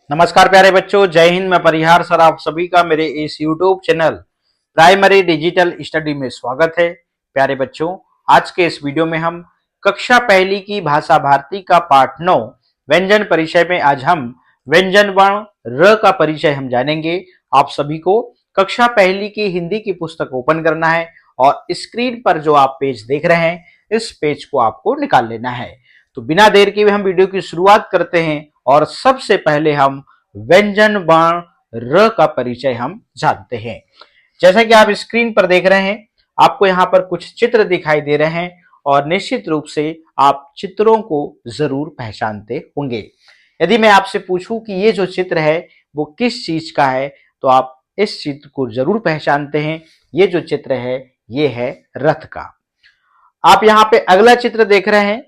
नमस्कार प्यारे बच्चों, जय हिंद। मैं परिहार सर आप सभी का मेरे इस YouTube channel primary digital study में स्वागत है। प्यारे बच्चों, आज के इस वीडियो में हम कक्षा पहली की भाषा भारती का पाठ 9 व्यंजन परिचय में आज हम व्यंजन वर्ण र का परिचय हम जानेंगे। आप सभी को कक्षा पहली की हिंदी की पुस्तक ओपन करना है और स्क्रीन पर जो आप पेज देख रहे हैं इस पेज को आपको निकाल लेना है। तो बिना देर के हम वीडियो की शुरुआत करते हैं और सबसे पहले हम व्यंजन वर्ण र का परिचय हम जानते हैं। जैसा कि आप स्क्रीन पर देख रहे हैं, आपको यहाँ पर कुछ चित्र दिखाई दे रहे हैं और निश्चित रूप से आप चित्रों को जरूर पहचानते होंगे। यदि मैं आपसे पूछूं कि ये जो चित्र है वो किस चीज का है, तो आप इस चित्र को जरूर पहचानते हैं। ये जो चित्र है ये है रथ का। आप यहाँ पे अगला चित्र देख रहे हैं,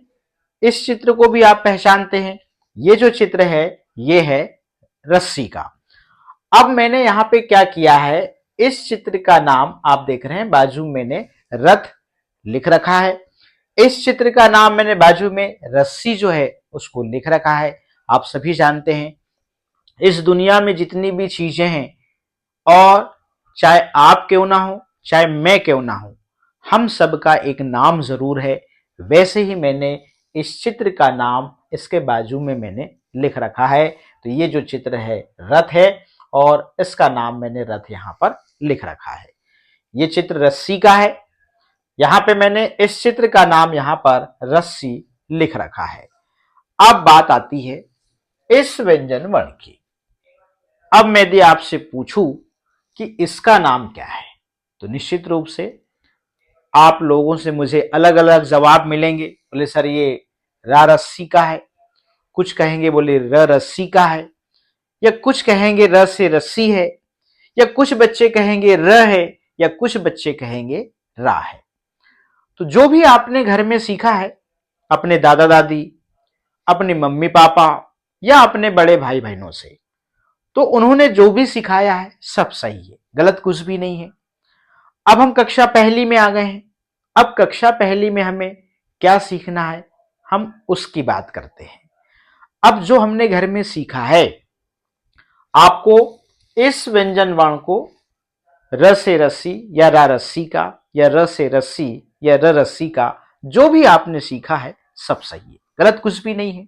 इस चित्र को भी आप पहचानते हैं। ये जो चित्र है ये है रस्सी का। अब मैंने यहाँ पे क्या किया है, इस चित्र का नाम आप देख रहे हैं, बाजू मैंने रथ लिख रखा है। इस चित्र का नाम मैंने बाजू में रस्सी जो है उसको लिख रखा है। आप सभी जानते हैं इस दुनिया में जितनी भी चीजें हैं, और चाहे आप क्यों ना हो चाहे मैं क्यों ना हो, हम सबका एक नाम जरूर है। वैसे ही मैंने इस चित्र का नाम इसके बाजू में मैंने लिख रखा है। तो ये जो चित्र है रथ है और इसका नाम मैंने रथ यहाँ पर लिख रखा है। ये चित्र रस्सी का है, यहाँ पे मैंने इस चित्र का नाम यहाँ पर रस्सी लिख रखा है। अब बात आती है इस व्यंजन वर्ण की। अब मैं यदि आपसे पूछूं कि इसका नाम क्या है, तो निश्चित रूप से आप लोगों से मुझे अलग अलग जवाब मिलेंगे। बोले सर ये रा रस्सी का है, कुछ कहेंगे बोले र रस्सी का है, या कुछ कहेंगे र से रस्सी है, या कुछ बच्चे कहेंगे र है, या कुछ बच्चे कहेंगे रा है। तो जो भी आपने घर में सीखा है अपने दादा दादी, अपने मम्मी पापा या अपने बड़े भाई बहनों से, तो उन्होंने जो भी सिखाया है सब सही है, गलत कुछ भी नहीं है। अब हम कक्षा पहली में आ गए हैं। अब कक्षा पहली में हमें क्या सीखना है, हम उसकी बात करते हैं। अब जो हमने घर में सीखा है, आपको इस व्यंजन वर्ण को र से रस्सी या रा रस्सी का, या र से रस्सी या र रस्सी का, जो भी आपने सीखा है सब सही है, गलत कुछ भी नहीं है।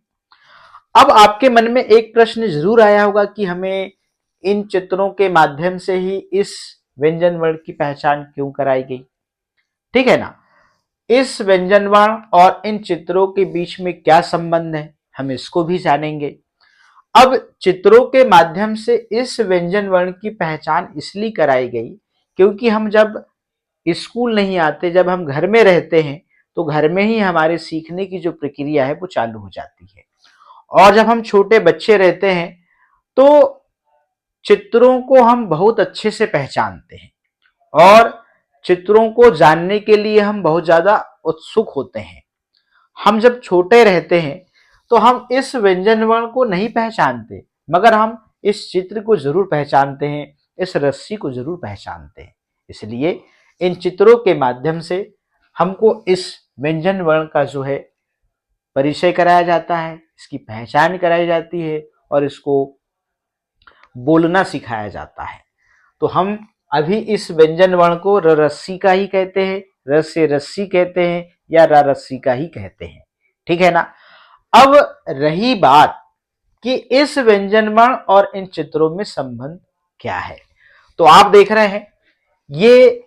अब आपके मन में एक प्रश्न जरूर आया होगा कि हमें इन चित्रों के माध्यम से ही इस व्यंजन वर्ण की पहचान क्यों कराई गई, ठीक है ना। इस व्यंजन वर्ण और इन चित्रों के बीच में क्या संबंध है, हम इसको भी जानेंगे। अब चित्रों के माध्यम से इस व्यंजन वर्ण की पहचान इसलिए कराई गई क्योंकि हम जब स्कूल नहीं आते, जब हम घर में रहते हैं, तो घर में ही हमारे सीखने की जो प्रक्रिया है वो चालू हो जाती है। और जब हम छोटे बच्चे रहते हैं तो चित्रों को हम बहुत अच्छे से पहचानते हैं और चित्रों को जानने के लिए हम बहुत ज्यादा उत्सुक होते हैं। हम जब छोटे रहते हैं तो हम इस व्यंजन वर्ण को नहीं पहचानते, मगर हम इस चित्र को जरूर पहचानते हैं, इस रस्सी को जरूर पहचानते हैं। इसलिए इन चित्रों के माध्यम से हमको इस व्यंजन वर्ण का जो है परिचय कराया जाता है, इसकी पहचान कराई जाती है और इसको बोलना सिखाया जाता है। तो हम अभी इस व्यंजन वर्ण को र रस्सी का ही कहते हैं, र से रस्सी कहते हैं या रा रस्सी का ही कहते हैं, ठीक है ना। अब रही बात कि इस व्यंजन वर्ण और इन चित्रों में संबंध क्या है, तो आप देख रहे हैं ये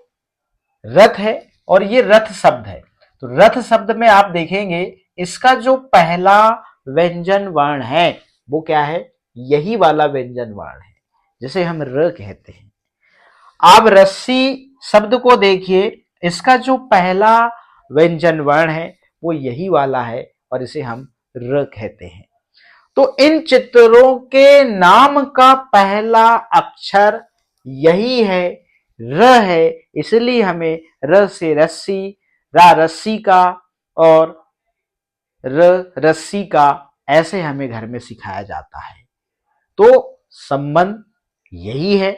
रथ है और ये रथ शब्द है। तो रथ शब्द में आप देखेंगे इसका जो पहला व्यंजन वर्ण है वो क्या है, यही वाला व्यंजन वर्ण है जिसे हम र कहते हैं। आप रस्सी शब्द को देखिए, इसका जो पहला व्यंजन वर्ण है वो यही वाला है और इसे हम र कहते हैं। तो इन चित्रों के नाम का पहला अक्षर यही है, र है, इसलिए हमें र से रस्सी, रा रस्सी का और र रस्सी का ऐसे हमें घर में सिखाया जाता है। तो संबंध यही है,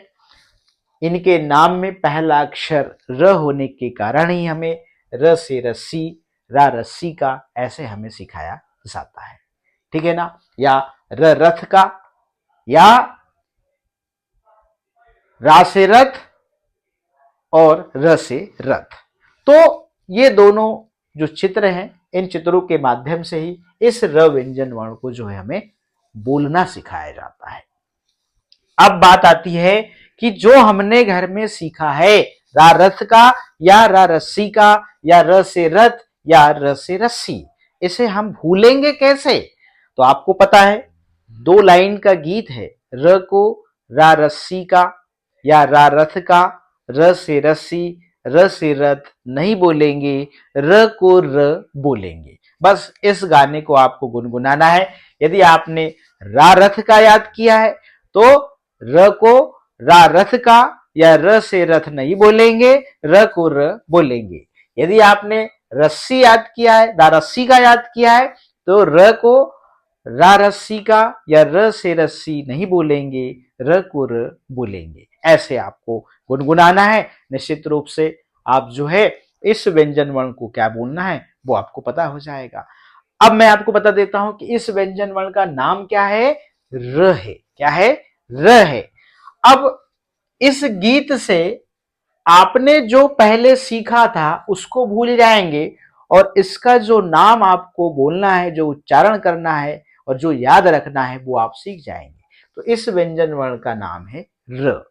इनके नाम में पहला अक्षर र होने के कारण ही हमें र से रस्सी, रा रस्सी का ऐसे हमें सिखाया जाता है, ठीक है ना। या र रथ का, या रा से रथ और र से रथ। तो ये दोनों जो चित्र हैं, इन चित्रों के माध्यम से ही इस र व्यंजन वर्ण को जो है हमें बोलना सिखाया जाता है। अब बात आती है कि जो हमने घर में सीखा है रा रथ का या रा रस्सी का या र से रथ या र से रस्सी, इसे हम भूलेंगे कैसे? तो आपको पता है 2 लाइन का गीत है, र को रा रस्सी का या रा रथ का, र से रस्सी, र से रथ नहीं बोलेंगे, र को र बोलेंगे। बस इस गाने को आपको गुनगुनाना है। यदि आपने रा रथ का याद किया है तो र को रा रथ का या र से रथ नहीं बोलेंगे, र को र बोलेंगे। यदि आपने रस्सी याद किया है, रा रस्सी का याद किया है तो र को रा रस्सी का या र से रस्सी नहीं बोलेंगे, र को र बोलेंगे। ऐसे आपको गुनगुनाना है। निश्चित रूप से आप जो है इस व्यंजन वर्ण को क्या बोलना है वो आपको पता हो जाएगा। अब मैं आपको बता देता हूं कि इस व्यंजन वर्ण का नाम क्या है, र है। क्या है? र है। अब इस गीत से आपने जो पहले सीखा था उसको भूल जाएंगे और इसका जो नाम आपको बोलना है, जो उच्चारण करना है और जो याद रखना है वो आप सीख जाएंगे। तो इस व्यंजन वर्ण का नाम है र।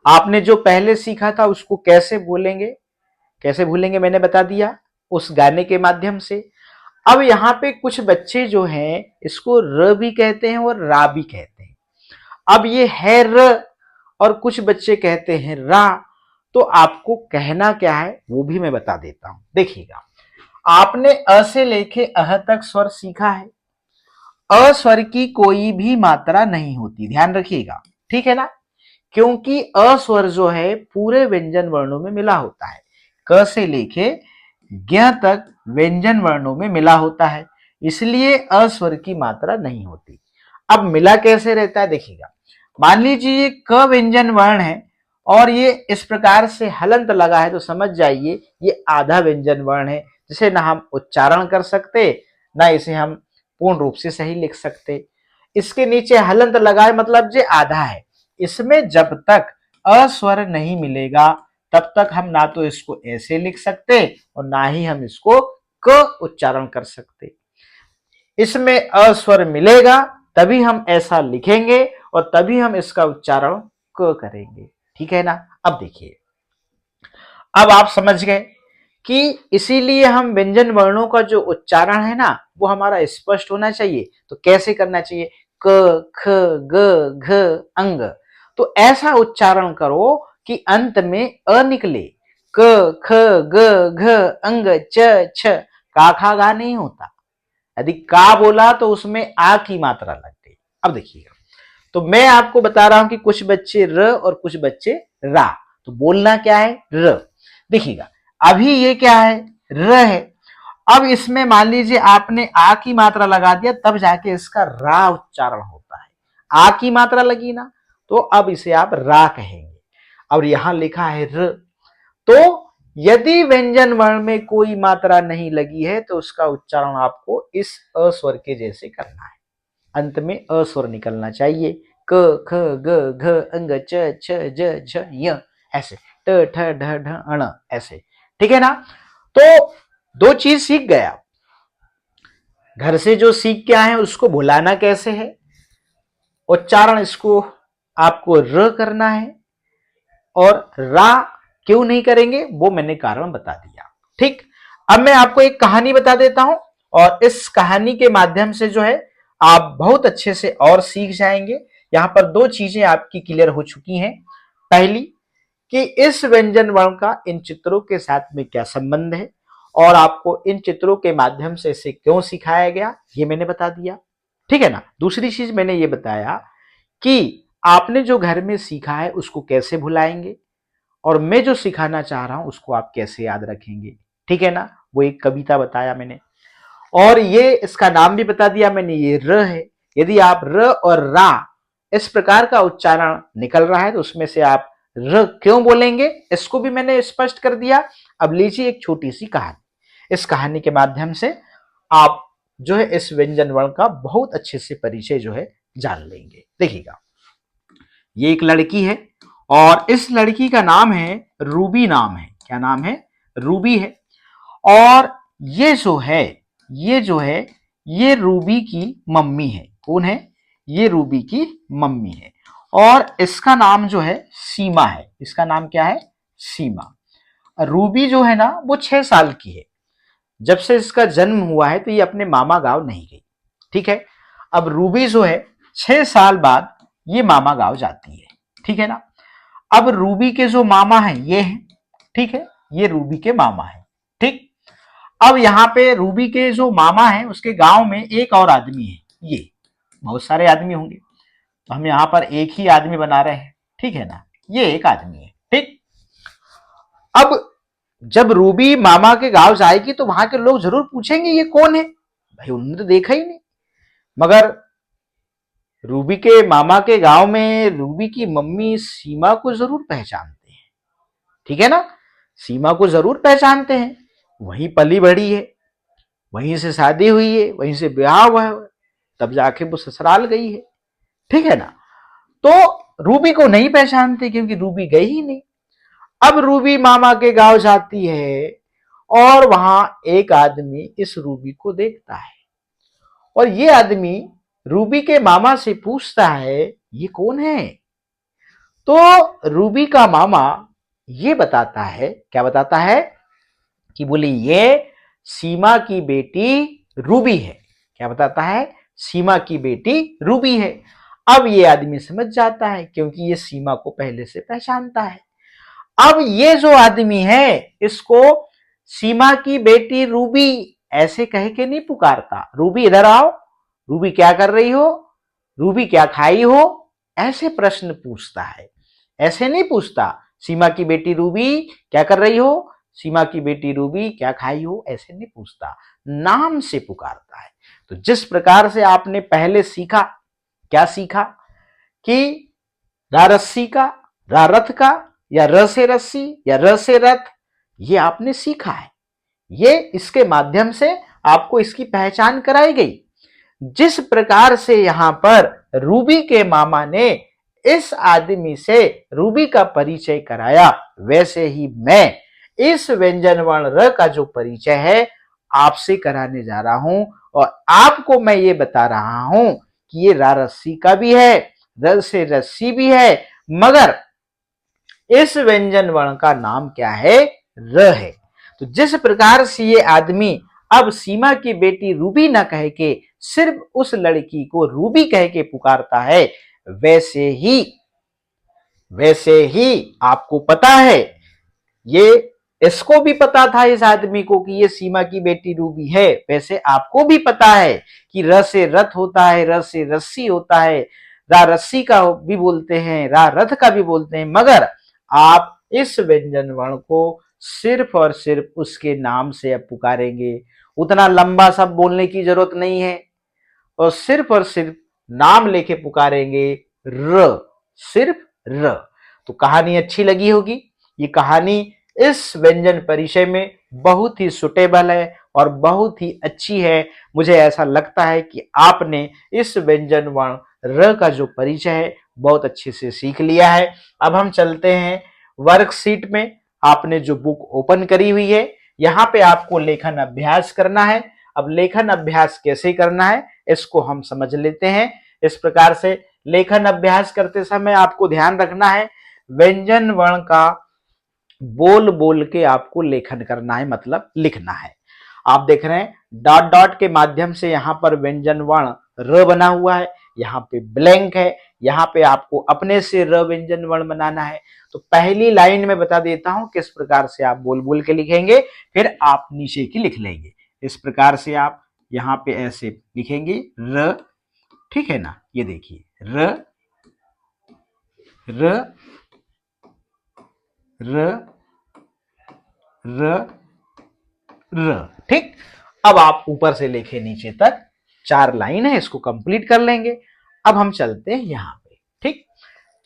आपने जो पहले सीखा था उसको कैसे भूलेंगे, कैसे भूलेंगे मैंने बता दिया उस गाने के माध्यम से। अब यहाँ पे कुछ बच्चे जो हैं इसको र भी कहते हैं और रा भी कहते हैं। अब ये है र और कुछ बच्चे कहते हैं रा, तो आपको कहना क्या है वो भी मैं बता देता हूं। देखिएगा, आपने अ से लेके अह तक स्वर सीखा है। अ स्वर की कोई भी मात्रा नहीं होती, ध्यान रखिएगा, ठीक है ना? क्योंकि अ स्वर जो है पूरे व्यंजन वर्णों में मिला होता है। क से लेके ज्ञ तक व्यंजन वर्णों में मिला होता है, इसलिए अ स्वर की मात्रा नहीं होती। अब मिला कैसे रहता है देखिएगा, मान लीजिए ये क व्यंजन वर्ण है और ये इस प्रकार से हलंत लगा है तो समझ जाइए ये आधा व्यंजन वर्ण है, जिसे ना हम उच्चारण कर सकते ना इसे हम पूर्ण रूप से सही लिख सकते। इसके नीचे हलंत लगा है मतलब ये आधा है। इसमें जब तक अ स्वर नहीं मिलेगा तब तक हम ना तो इसको ऐसे लिख सकते और ना ही हम इसको क उच्चारण कर सकते। इसमें अ स्वर मिलेगा तभी हम ऐसा लिखेंगे और तभी हम इसका उच्चारण क करेंगे, ठीक है ना? अब देखिए, अब आप समझ गए कि इसीलिए हम व्यंजन वर्णों का जो उच्चारण है ना वो हमारा स्पष्ट होना चाहिए। तो कैसे करना चाहिए? क ख ग घ अंग। तो ऐसा उच्चारण करो कि अंत में अ निकले। क ख ग घ अंग च छ, का खा गा नहीं होता। यदि का बोला तो उसमें आ की मात्रा लग गई। अब देखिएगा, तो मैं आपको बता रहा हूं कि कुछ बच्चे र और कुछ बच्चे रा, तो बोलना क्या है? र। देखिएगा, अभी ये क्या है? र है। अब इसमें मान लीजिए आपने आ की मात्रा लगा दिया तब जाके इसका रा उच्चारण होता है। आ की मात्रा लगी ना तो अब इसे आप रा कहेंगे। और यहां लिखा है र, तो यदि व्यंजन वर्ण में कोई मात्रा नहीं लगी है तो उसका उच्चारण आपको इस अ स्वर के जैसे करना है। अंत में अ स्वर निकलना चाहिए। क ख ग घ अंग च छ ज झ य, ऐसे ट ठ ढ ढ अण, ऐसे, ठीक है ना? तो दो चीज सीख गया। घर से जो सीख के आए हैं उसको भुलाना कैसे है, उच्चारण इसको आपको र करना है और रा क्यों नहीं करेंगे वो मैंने कारण बता दिया। ठीक, अब मैं आपको एक कहानी बता देता हूं और इस कहानी के माध्यम से जो है आप बहुत अच्छे से और सीख जाएंगे। यहां पर दो चीजें आपकी क्लियर हो चुकी हैं। पहली कि इस व्यंजन वर्ण का इन चित्रों के साथ में क्या संबंध है और आपको इन चित्रों के माध्यम से इसे क्यों सिखाया गया ये मैंने बता दिया, ठीक है ना? दूसरी चीज मैंने ये बताया कि आपने जो घर में सीखा है उसको कैसे भुलाएंगे और मैं जो सिखाना चाह रहा हूं उसको आप कैसे याद रखेंगे, ठीक है ना? वो एक कविता बताया मैंने और ये इसका नाम भी बता दिया मैंने, ये र है। यदि आप र और रा इस प्रकार का उच्चारण निकल रहा है तो उसमें से आप र क्यों बोलेंगे इसको भी मैंने स्पष्ट कर दिया। अब लीजिए एक छोटी सी कहानी। इस कहानी के माध्यम से आप जो है इस व्यंजन वर्ण का बहुत अच्छे से परिचय जो है जान लेंगे। देखिएगा, ये एक लड़की है और इस लड़की का नाम है रूबी नाम है। क्या नाम है? रूबी है। और ये जो है ये रूबी की मम्मी है। कौन है? ये रूबी की मम्मी है। और इसका नाम जो है सीमा है। इसका नाम क्या है? सीमा। रूबी जो है ना वो 6 साल की है। जब से इसका जन्म हुआ है तो ये अपने मामा गांव नहीं गई। ठीक है। अब रूबी जो है 6 साल बाद ये मामा गांव जाती है। ठीक है ना। अब रूबी के जो मामा हैं ये हैं। ठीक है, ये रूबी के मामा हैं। ठीक। अब यहाँ पे रूबी के जो मामा हैं उसके गांव में एक और आदमी है। ये बहुत सारे आदमी होंगे तो हम यहाँ पर एक ही आदमी बना रहे हैं। ठीक है ना। ये एक आदमी है। ठीक। अब जब रूबी मामा के गांव जाएगी तो वहां के लोग जरूर पूछेंगे ये कौन है, भाई उन्होंने तो देखा ही नहीं। मगर रूबी के मामा के गांव में रूबी की मम्मी सीमा को जरूर पहचानते हैं। ठीक है ना। सीमा को जरूर पहचानते हैं। वहीं पली बढ़ी है, वहीं से शादी हुई है, वहीं से ब्याह हुआ है, तब जाके वो ससुराल गई है। ठीक है ना। तो रूबी को नहीं पहचानते क्योंकि रूबी गई ही नहीं। अब रूबी मामा के गांव जाती है और वहां एक आदमी इस रूबी को देखता है और ये आदमी रूबी के मामा से पूछता है ये कौन है। तो रूबी का मामा ये बताता है, क्या बताता है कि बोले ये सीमा की बेटी रूबी है। क्या बताता है? सीमा की बेटी रूबी है। अब ये आदमी समझ जाता है क्योंकि ये सीमा को पहले से पहचानता है। अब ये जो आदमी है इसको सीमा की बेटी रूबी ऐसे कह के नहीं पुकारता। रूबी इधर आओ, रूबी क्या कर रही हो, रूबी क्या खाई हो, ऐसे प्रश्न पूछता है। ऐसे नहीं पूछता सीमा की बेटी रूबी क्या कर रही हो, सीमा की बेटी रूबी क्या खाई हो, ऐसे नहीं पूछता, नाम से पुकारता है। तो जिस प्रकार से आपने पहले सीखा, क्या सीखा कि रा रस्सी का, रा रथ का, या र से रस्सी या र से रथ, ये आपने सीखा है। ये इसके माध्यम से आपको इसकी पहचान कराई गई। जिस प्रकार से यहां पर रूबी के मामा ने इस आदमी से रूबी का परिचय कराया, वैसे ही मैं इस व्यंजन वर्ण र का जो परिचय है आपसे कराने जा रहा हूं। और आपको मैं ये बता रहा हूं कि ये रा रस्सी का भी है, र से रस्सी भी है, मगर इस व्यंजन वर्ण का नाम क्या है? र है। तो जिस प्रकार से ये आदमी अब सीमा की बेटी रूबी ना कह के सिर्फ उस लड़की को रूबी कह के पुकारता है, वैसे ही आपको पता है, ये इसको भी पता था इस आदमी को कि ये सीमा की बेटी रूबी है। वैसे आपको भी पता है कि र से रथ होता है, र से रस्सी होता है, रा रस्सी का भी बोलते हैं, रा रथ का भी बोलते हैं, मगर आप इस व्यंजन वर्ण को सिर्फ और सिर्फ उसके नाम से अब पुकारेंगे। उतना लंबा सब बोलने की जरूरत नहीं है और सिर्फ नाम लेके पुकारेंगे, र, सिर्फ र। तो कहानी अच्छी लगी होगी। ये कहानी इस व्यंजन परिचय में बहुत ही सुटेबल है और बहुत ही अच्छी है। मुझे ऐसा लगता है कि आपने इस व्यंजन वर्ण र का जो परिचय है बहुत अच्छे से सीख लिया है। अब हम चलते हैं वर्कशीट में। आपने जो बुक ओपन करी हुई है, यहाँ पे आपको लेखन अभ्यास करना है। अब लेखन अभ्यास कैसे करना है इसको हम समझ लेते हैं। इस प्रकार से लेखन अभ्यास करते समय आपको ध्यान रखना है, व्यंजन वर्ण का बोल बोल के आपको लेखन करना है, मतलब लिखना है। आप देख रहे हैं डॉट डॉट के माध्यम से यहाँ पर व्यंजन वर्ण र बना हुआ है, यहाँ पे ब्लैंक है, यहाँ पे आपको अपने से र व्यंजन वर्ण बनाना है। तो पहली लाइन में बता देता हूं किस प्रकार से आप बोल बोल के लिखेंगे, फिर आप नीचे की लिख लेंगे। इस प्रकार से आप यहाँ पे ऐसे लिखेंगे र, ठीक है ना। ये देखिए र र र र र, ठीक। अब आप ऊपर से लिखे नीचे तक 4 लाइन है, इसको कंप्लीट कर लेंगे। अब हम चलते हैं यहां पे, ठीक।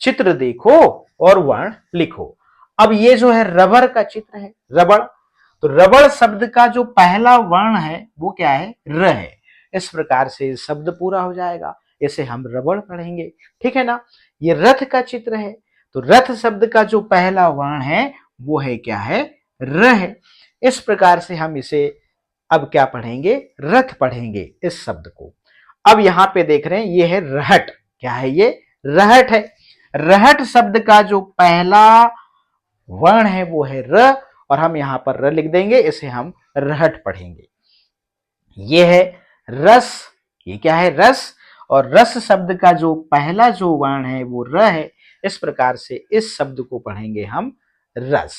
चित्र देखो और वर्ण लिखो। अब ये जो है रबर का चित्र है, रबड़। तो रबड़ शब्द का जो पहला वर्ण है वो क्या है? र है। इस प्रकार से शब्द पूरा हो जाएगा। इसे हम रबड़ पढ़ेंगे। ठीक है ना। ये रथ का चित्र है, तो रथ शब्द का जो पहला वर्ण है वो है क्या है, र है। इस प्रकार से हम इसे अब क्या पढ़ेंगे, रथ पढ़ेंगे इस शब्द को। अब यहां पे देख रहे हैं ये है रहट। क्या है ये, रहट है। रहट शब्द का जो पहला वर्ण है वो है र, और हम यहां पर र लिख देंगे, इसे हम रहट पढ़ेंगे। ये है रस। ये क्या है, रस। और रस शब्द का जो पहला जो वर्ण है वो र है। इस प्रकार से इस शब्द को पढ़ेंगे हम रस।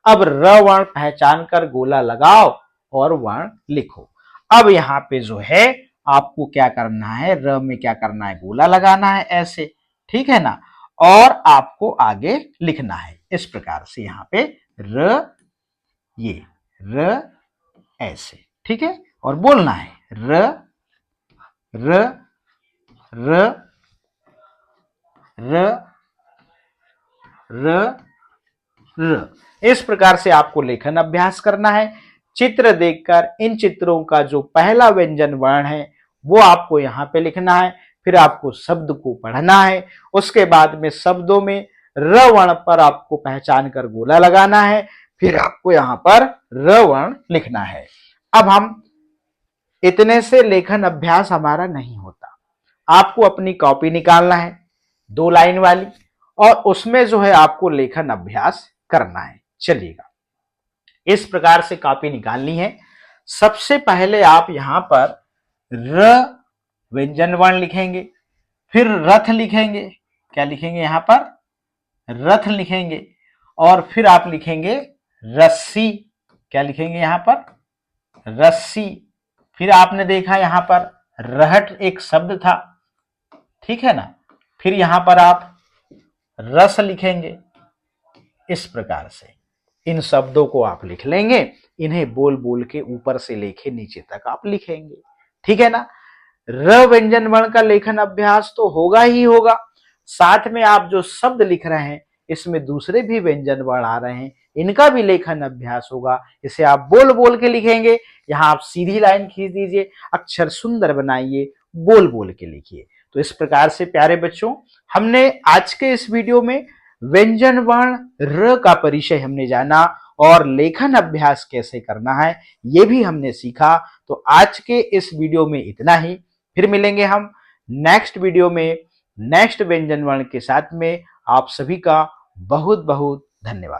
अब र वर्ण पहचान कर गोला लगाओ और वर्ण लिखो। अब यहां पे जो है आपको क्या करना है, र में क्या करना है, गोला लगाना है ऐसे। ठीक है ना। और आपको आगे लिखना है इस प्रकार से, यहां पे र, ये र ऐसे। ठीक है। और बोलना है र र र र र र। इस प्रकार से आपको लेखन अभ्यास करना है। चित्र देखकर इन चित्रों का जो पहला व्यंजन वर्ण है वो आपको यहां पे लिखना है। फिर आपको शब्द को पढ़ना है। उसके बाद में शब्दों में र वर्ण पर आपको पहचान कर गोला लगाना है। फिर आपको यहां पर र वर्ण लिखना है। अब हम इतने से लेखन अभ्यास हमारा नहीं होता। आपको अपनी कॉपी निकालना है 2 लाइन वाली, और उसमें जो है आपको लेखन अभ्यास करना है। चलिएगा, इस प्रकार से कॉपी निकालनी है। सबसे पहले आप यहां पर र व्यंजन वर्ण लिखेंगे, फिर रथ लिखेंगे। क्या लिखेंगे, यहां पर रथ लिखेंगे, और फिर आप लिखेंगे रस्सी। क्या लिखेंगे यहां पर, रस्सी। फिर आपने देखा यहां पर रहट एक शब्द था। ठीक है ना। फिर यहां पर आप रस लिखेंगे। इस प्रकार से इन शब्दों को आप लिख लेंगे। इन्हें बोल बोल के ऊपर से लेके नीचे तक आप लिखेंगे। ठीक है ना। र व्यंजन वर्ण का लेखन अभ्यास तो होगा ही होगा, साथ में आप जो शब्द लिख रहे हैं इसमें दूसरे भी व्यंजन वर्ण आ रहे हैं, इनका भी लेखन अभ्यास होगा। इसे आप बोल बोल के लिखेंगे। यहां आप सीधी लाइन खींच दीजिए, अक्षर सुंदर बनाइए, बोल बोल के लिखिए। तो इस प्रकार से प्यारे बच्चों, हमने आज के इस वीडियो में व्यंजन वर्ण र का परिचय हमने जाना, और लेखन अभ्यास कैसे करना है ये भी हमने सीखा। तो आज के इस वीडियो में इतना ही। फिर मिलेंगे हम नेक्स्ट वीडियो में नेक्स्ट व्यंजन वर्ण के साथ में। आप सभी का बहुत बहुत धन्यवाद।